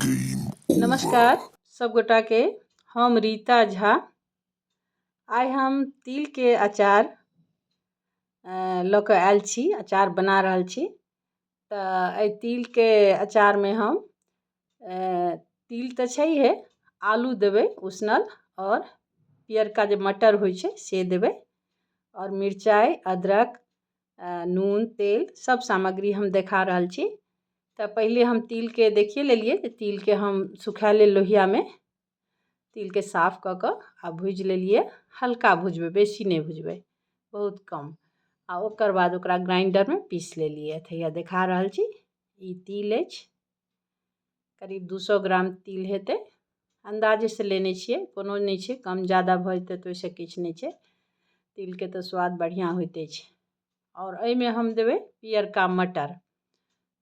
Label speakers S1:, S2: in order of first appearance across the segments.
S1: नमस्कार सब गोटा के। हम रीता झा। आइ हम तिल के अचार लऽ कऽ आयल छी, अचार बना रहल छी। तऽ एहि तिल के अचार में हम तिल तऽ छैहे, आलू देबै उसनल, और पियरका जे मटर होइ छै से देबै, और मिरचाइ, अदरक, नून, तेल सब सामग्री हम देखा रहल छी। तऽ पहिले हम तिल के देखिए लेलिए कि तिल के हम सुखा ले लोहिया में, तिल के साफ कऽ कऽ आ भूज लेलिए। हल्का भुजबै, बेसी नहीं भुजबै, बहुत कम। आ ओकर बाद ओकरा ग्राइंडर में पीस लेलिए। हैया देखा रहल छी, ई तिल अछि, करीब 200 ग्राम तिल हेतै। अंदाजे से लेने छियै, कोनो नहीं छै कम ज़्यादा भऽ जेतै तऽ ओइसे किछु नहीं छै। तिल के तऽ स्वाद बढ़िया होइते छै। और एहि में हम देबै पियरका मटर।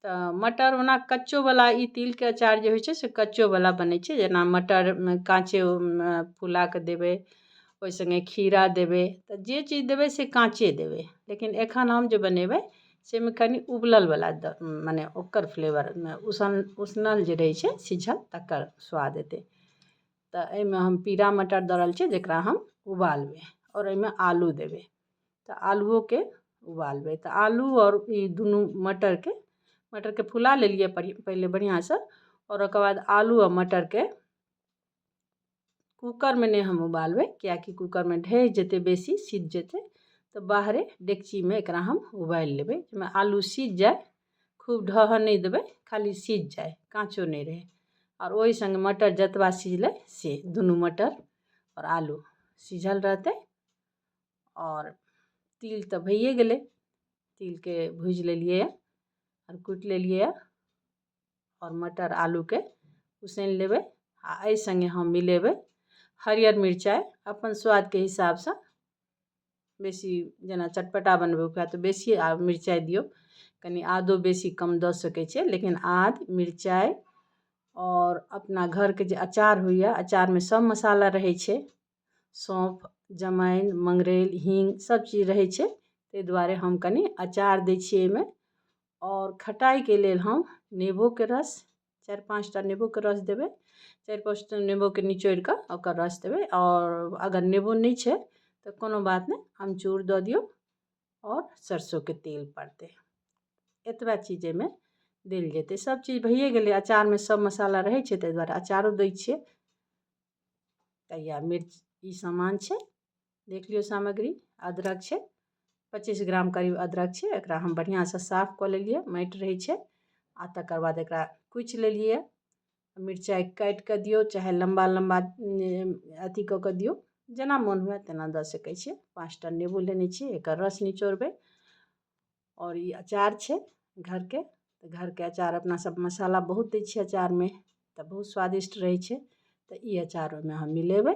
S1: तऽ मटर ओना कच्चोवला, ई तिलके अचार जे होइ छै से कच्चोवला बनै छै। जेना मटर काँचे फुला कऽ देबै, ओहि संगे खीरा देबै, तऽ जे चीज देबै से काँचे देबै। लेकिन एखन हम जे बनेबै से में कनि उबललवला मने ओकर फ्लेवर, उसनल जे रहै छै सिझल, तकर स्वाद एतै। तऽ एहिमे हम पीरा मटर दऽ रहल छियै जकरा हम उबालबै, और एहिमे आलू देबै। तऽ आलूओके उबालबै। तऽ आलू और ई दुनू मटरके फुला लेलिए पहिले बढ़िआँसँ, और ओकर बाद आलू और मटरके कुकर में नहीं हम उबालबै, किएकि कुकर में ढहि जेतै, बेसी सिझ जेतै। तऽ बाहरे डेगची में एकरा हम उबालि लेबै, जाहिमे आलू सिझ जाए, खूब ढहऽ नहीं देबै, खाली सिझ जाए, काँचो नहीं रहे। और ओहि संग मटर जतबा सिझलै से दुनू मटर और आलू सिझल रहतै। और तिल तऽ भइए गेलै, तिल के भूज लेलिए और कुटि लेलिए, और मटर आलू के उसनि लेबै। आ एहि संगे हम मिलेबै हरियर मिरचाइ अपन स्वाद के हिसाब से। बेसी जेना चटपटा बनबै ओकरा तऽ बेसी मिरचाइ दियौ, कनि आदो बेसी कम दऽ सकै छियै। लेकिन आद, मिरचाइ, और अपना घर के जे अचार होइए, अचार में सब मसाला रहै छै, सौंफ, जमाइन, मंगरैल, हींग सब चीज रहै छै। ताहि दुआरे हम कनि अचार दै छियै एहिमे। और खटाई के लेल हम नेबो के रस, 4-5 टा नेबो के रस देबै। 4-5 टा नेबो के निचोड़ कऽ ओकर रस देबै। और अगर नेबो नहीं छै तऽ कोनो बात नहीं, अमचूर दऽ दियौ, और सरसों के तेल पड़तै। एतबा चीज एहिमे देल जेतै। सब चीज भइए गेलै, अचार में सब मसाला रहै छै, ताहि दुआरे अचारो दै छियै। तहिया मिर्च ई सामान छै, देख लियौ सामग्री। अदरक छै, 25 ग्राम करीब अदरक छै। एकरा हम बढ़िआँसँ साफ कऽ लेलिए, माटि रहै छै। आ तकर बाद एकरा कुचि लेलिए। मिरचाइ काटि कऽ दियौ, चाहे लम्बा लम्बा अथी कऽ कऽ दियौ, जेना मोन हुए तेना दऽ सकै छियै। 5 टा नेबो लेने छियै, एकर रस निचोड़बै। और ई अचार छै घरके, तऽ घरके अचार अपना सब मसाला बहुत दै छियै अचार में, तऽ बहुत स्वादिष्ट रहै छै। तऽ ई अचार ओहिमे हम मिलेबै,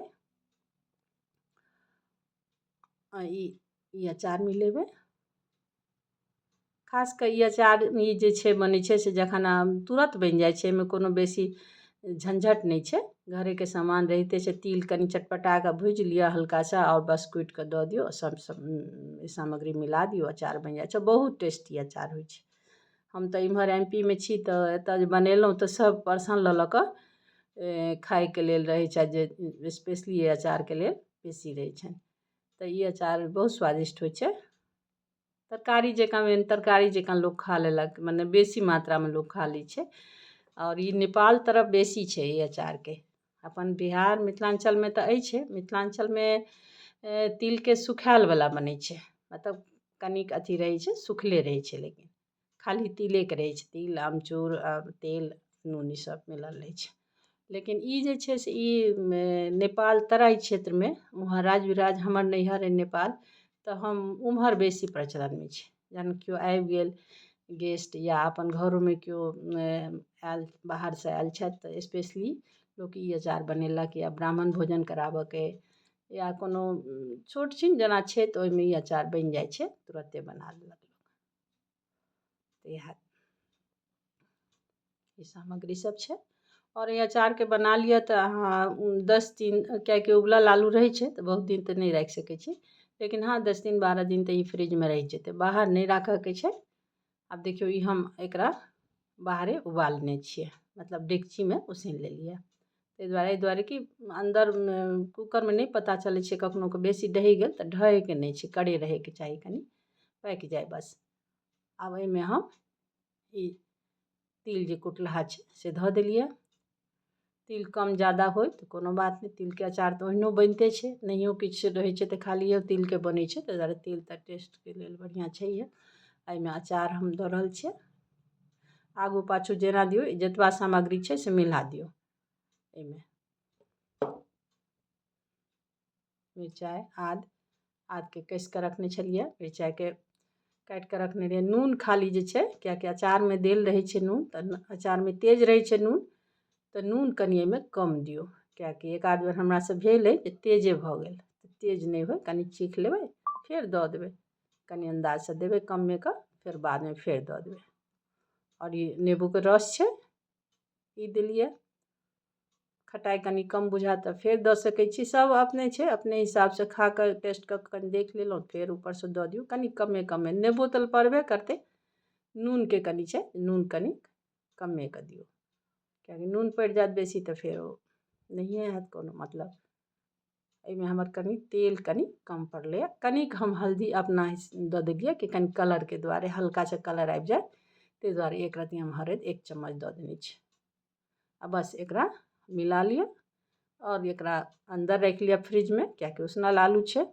S1: ई अचार मिलेबै। खास कऽ ई अचार ई जे छै बनै छै से जखन तुरंत बनि जाइ छै, एहिमे कोनो बेसी झंझट नहीं छै, घरे के सामान रहिते छै। तिल कनि चटपटा कऽ भूजि लिअ हल्का सा, और बस कुटि कऽ दऽ दियौ, सब सामग्री मिला दियौ, अचार बनि जाइ छै। बहुत टेस्टी अचार होइ छै। हम तऽ इम्हर MP में छी, तऽ एतऽ जे बनेलहुँ तऽ सब परसन लऽ लऽ कऽ खाइके लेल रहै छै, जे स्पेशली अचारके लेल बेसी रहै छै। तऽ ई अचार बहुत स्वादिष्ट होइ छै। तरकारी जकाँ लोक खा लेलक, मने बेसी मात्रा में लोक खा लै छै। और ई नेपाल तरफ बेसी छै ई अचार के। अपन बिहार मिथिलांचल में तऽ अछि, मिथिलांचल में तिल के सुखायल वाला बनै छै, मतलब कनिक अथी रहै छै, सुखले रहै छै, लेकिन खाली तिले के रहै छै। तिल, आमचूर, तेल, नून ई सब मिलल रहै छै। लेकिन ई जे छै से ई नेपाल तराई क्षेत्र में, वहाँ राज बिराज हमर नैहर अइ नेपाल, तऽ हम उम्हर बेसी प्रचलन में छै। जहन केओ आबि गेल गेस्ट, या अपन घरों में केओ आयल, बाहर से आयल छथि, तऽ स्पेशली लोक ई अचार बनेलक। या ब्राह्मण भोजन कराबऽके, या कोनो छोट छीन जेना छै, तऽ ओहिमे ई अचार बनि जाइ छै, तुरत्ते बना लेलक लोक। तऽ इएह ई सामग्री सब छै। और ई अचार के बना लिअ तऽ अहाँ 10 दिन, किएकि उबलल आलू रहै छै तऽ बहुत दिन तऽ नहीं राखि सकै छी। लेकिन हाँ 10 दिन 12 दिन तऽ ई फ्रिज में रहि जेतै, बाहर नहीं राखऽके छै। आब देखियौ, ई हम एकरा बाहरे उबालने छियै, मतलब डेगचीमे उसैन लेलियै। ताहि दुआरे कि अंदर कुकरमे नहि पता चलै छै, कखनो के बेसी दहि गेल तऽ ढहयके नहि छै, कड़े रहयके चाही, कनि पाकि जाय बस। आब एहिमे हम ई तिल जे कुटलाहा छै से धऽ देलियै। तिल कम ज़्यादा होय तऽ कोनो बात नहि, तिलके अचार तऽ ओहिनो बनिते छै, नहियो किछु रहै छै तऽ खालिए तिलके बनै छै, ताहि दुआरे तिल तऽ टेस्टके लेल बढ़िआँ छैहे। एहिमे अचार हम दऽ रहल छियै, आगू पाछू जेना दियौ, जतबा सामग्री छै से मिला दियौ। एहिमे मिरचाइ आदके कसि कऽ रखने छलियै, मिरचाइके काटि कऽ रखने रहियै। नून खाली जे छै, किएकि अचारमे देल रहै छै नून, तऽ अचारमे तेज रहै छै नून, तऽ नून कनि एहिमे कम दियौ, किएकि एक आध बेर हमरासँ भेल अइ जे तेजे भऽ गेल। तेज नहि होय, कनि चीख लेबै फेर दऽ देबै, कनि अन्दाजसँ देबै कमे कऽ, फेर बादमे फेर दऽ देबै। और ई नेबोके रस छै, ई देलियै। खटाइ कनि कम बुझायत तऽ फेर दऽ सकै छी, सब अपने छै, अपने हिसाबसँ खा कऽ टेस्ट कऽ कनि देख लेलहुँ, फेर ऊपरसँ दऽ दियौ कनि कमे। नेबो तऽ पड़बे करतै, नूनके कनि छै, नून कनि कमे कऽ दियौ, किएकि नून पड़ि जायत बेसी तऽ फेर ओ नहिए हैत कोनो मतलब। एहिमे हमर कनि तेल कनि कम पड़लैए, कनिक हम हल्दी अपना दऽ देलियै कि कनि कलरके दुआरे, हल्का सा कलर आबि जाय, ताहि दुआरे एक रत्ती हम हरदि 1 चम्मच दऽ देने छी। आ बस एकरा मिला लिअ और एकरा अंदर राखि लिअ फ्रिजमे, किएकि उसनल आलू छै।